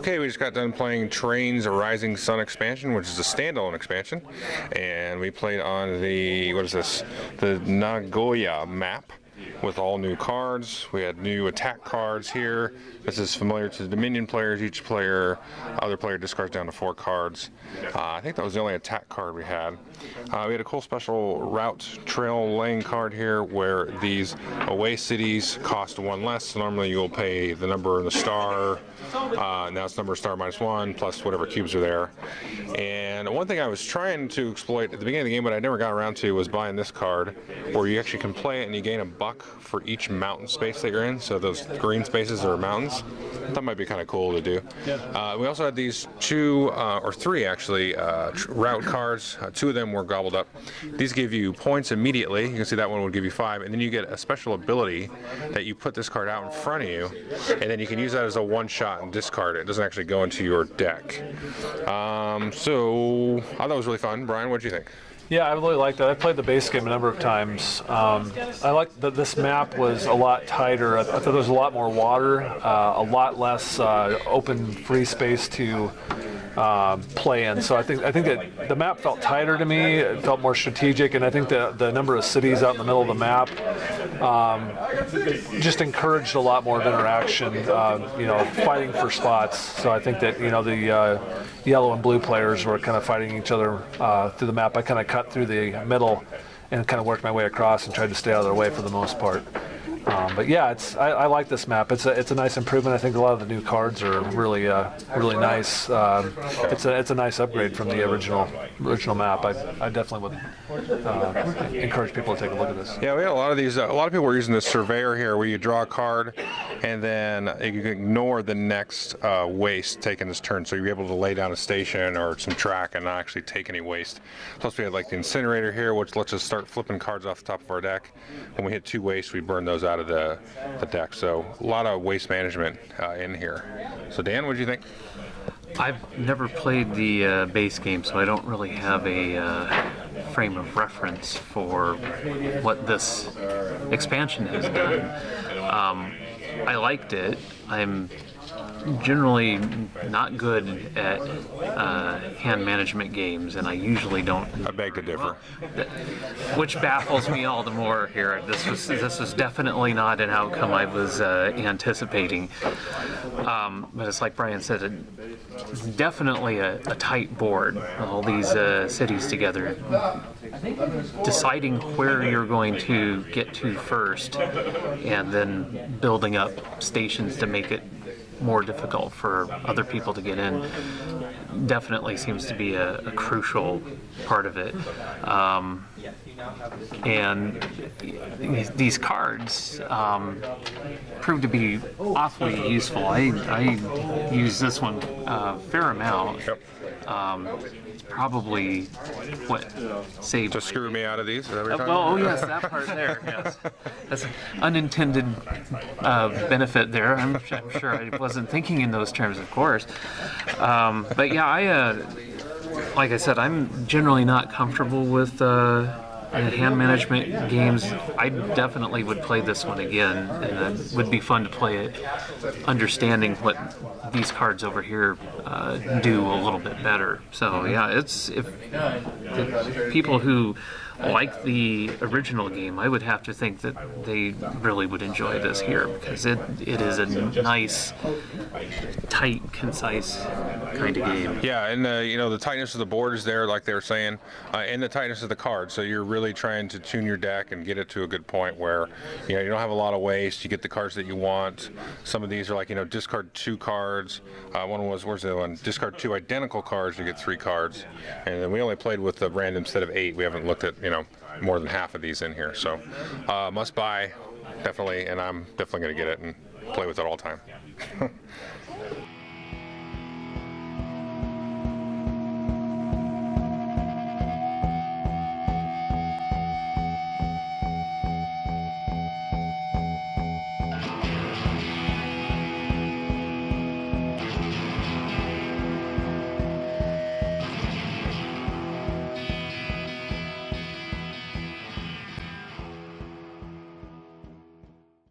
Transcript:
Okay, we just got done playing Trains A Rising Sun expansion, which is a standalone expansion, and we played on the, what is this, the Nagoya map with all new cards. We had new attack cards here. This is familiar to the Dominion players. Each player, other player discards down to 4 cards. I think that was the only attack card we had. We had a cool special route trail laying card here where these away cities cost 1 less. So normally you'll pay the number in the star. Now it's number star -1 plus whatever cubes are there. And one thing I was trying to exploit at the beginning of the game, but I never got around to, was buying this card where you actually can play it and you gain $1 for each mountain space that you're in. So those green spaces are mountains. That might be kind of cool to do. Yeah. We also had these 2 or 3 actually route cards. 2 of them were gobbled up. These give you points immediately. You can see that one would give you 5, and then you get a special ability that you put this card out in front of you, and then you can use that as a one-shot and discard it. It doesn't actually go into your deck. So I thought it was really fun. Brian, what did you think? Yeah, I really liked that. I played the base game a number of times. I liked that this map was a lot tighter. I thought there was a lot more water, a lot less open free space to play in. So I think that the map felt tighter to me. It felt more strategic, and I think the number of cities out in the middle of the map just encouraged a lot more of interaction. Fighting for spots. So I think that the yellow and blue players were kind of fighting each other through the map. I kind of cut through the middle and kind of worked my way across and tried to stay out of their way for the most part. But yeah, I like this map. It's a nice improvement. I think a lot of the new cards are really nice. It's a nice upgrade from the original map. I definitely would encourage people to take a look at this. Yeah, we had a lot of these. A lot of people were using the surveyor here, where you draw a card, and then you can ignore the next waste taking this turn. So you're able to lay down a station or some track and not actually take any waste. Plus, we had like the incinerator here, which lets us start flipping cards off the top of our deck. When we hit 2 wastes, we burn those out of the deck. So a lot of waste management in here. So Dan, what do you think? I've never played the base game, so I don't really have a frame of reference for what this expansion has done. I liked it. I'm generally not good at hand management games, and I usually don't. I beg to differ. Which baffles me all the more here. This was definitely not an outcome I was anticipating. But it's like Brian said, it's definitely a tight board. All these cities together. Deciding where you're going to get to first, and then building up stations to make it more difficult for other people to get in, definitely seems to be a crucial part of it. And these cards prove to be awfully useful. I use this one a fair amount. Yep. It's probably what saved. To screw me out of these? Is that what you're talking well, about? oh yes, that part there. Yes, that's an unintended benefit there. I'm sure I wasn't thinking in those terms, of course. But yeah, like I said, I'm generally not comfortable with hand management games. I definitely would play this one again, and it would be fun to play it, understanding what these cards over here do a little bit better. So yeah, it's if people who like the original game, I would have to think that they really would enjoy this here, because it is a nice, tight, concise kind of game. Yeah, and the tightness of the board is there, like they were saying, and the tightness of the cards. So you're really trying to tune your deck and get it to a good point where you don't have a lot of waste. You get the cards that you want. Some of these are like discard 2 cards. One was, where's the other one? Discard 2 identical cards, you get 3 cards. And then we only played with the random set of 8. We haven't looked at more than half of these in here. So must buy, definitely, and I'm definitely going to get it and play with it all the time.